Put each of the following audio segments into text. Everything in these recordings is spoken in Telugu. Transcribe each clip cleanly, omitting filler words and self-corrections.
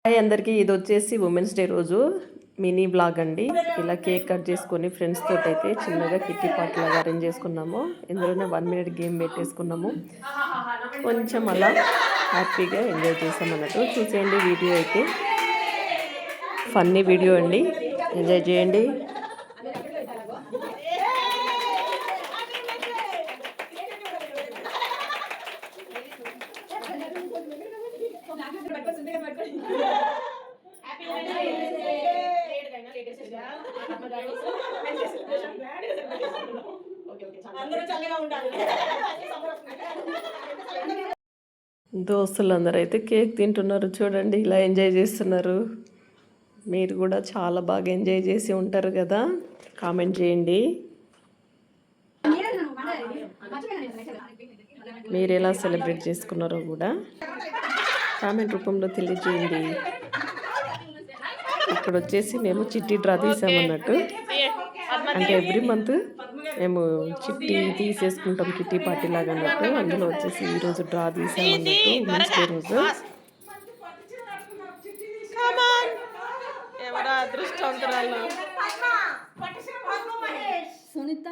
హాయ్ అందరికీ, ఇది వచ్చేసి ఉమెన్స్ డే రోజు మినీ బ్లాగ్ అండి. ఇలా కేక్ కట్ చేసుకొని ఫ్రెండ్స్ తోటి అయితే చిన్నగా కిట్టి పార్టీ లాగా అరేంజ్ చేసుకున్నాము. ఇందులోనే 1 minute గేమ్ పెట్టేసుకున్నాము. కొంచెం అలా హ్యాపీగా ఎంజాయ్ చేసాం అన్నట్టు. చూసేయండి వీడియో అయితే, ఫన్నీ వీడియో అండి, ఎంజాయ్ చేయండి. దోస్తులందరూ అయితే కేక్ తింటున్నారు చూడండి, ఇలా ఎంజాయ్ చేస్తున్నారు. మీరు కూడా చాలా బాగా ఎంజాయ్ చేసి ఉంటారు కదా, కామెంట్ చేయండి. మీరు ఎలా సెలబ్రేట్ చేసుకున్నారో కూడా కామెంట్ రూపంలో తెలియజేయండి. ఇక్కడ వచ్చేసి మేము చిట్టి డ్రా తీసామన్నట్టు, అంటే ఎవ్రీ మంత్ మేము చిట్టి తీసేసుకుంటాం కిట్టి పార్టీ లాగా అన్నట్టు. అందులో వచ్చేసి ఈరోజు డ్రా తీసామన్నట్టు ఉమెన్స్ డే రోజు. సునీత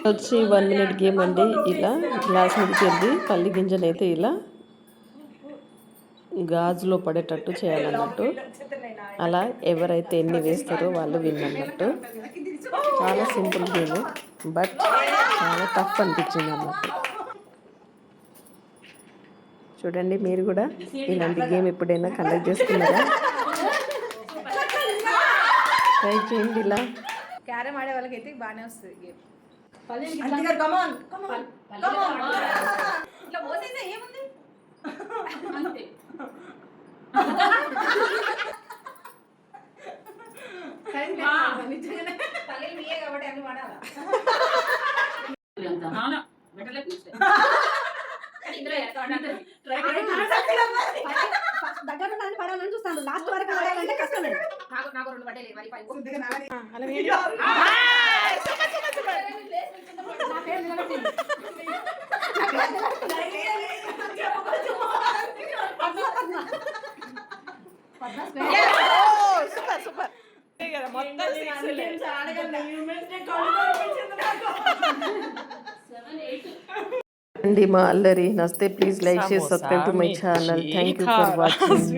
వచ్చి 1 minute గేమ్ అండి. ఇలా గ్లాస్ మీదకి వెళ్ళి పల్లి గింజలు అయితే ఇలా గాజులో పడేటట్టు చేయాలన్నట్టు. అలా ఎవరైతే ఎన్ని వేస్తారో వాళ్ళు విన్ అన్నట్టు. చాలా సింపుల్ గేమ్, బట్ చాలా టఫ్ అనిపించింది అన్నట్టు. చూడండి, మీరు కూడా ఇలాంటి గేమ్ ఎప్పుడైనా కండక్ట్ చేసుకున్నారా? ట్రై చేయండి. ఇలా క్యారమ్ ఆడే వాళ్ళకి అయితే బాగానే వస్తుంది గేమ్. దగ్గర పడాలని చూస్తాను, లాస్ట్ వరకు పడాలంటే కష్టమే. నాకు 2 పడ్డాయి మరి 5. అండి మా అల్లరి నస్తే please like share subscribe to my channel. Thank you for watching.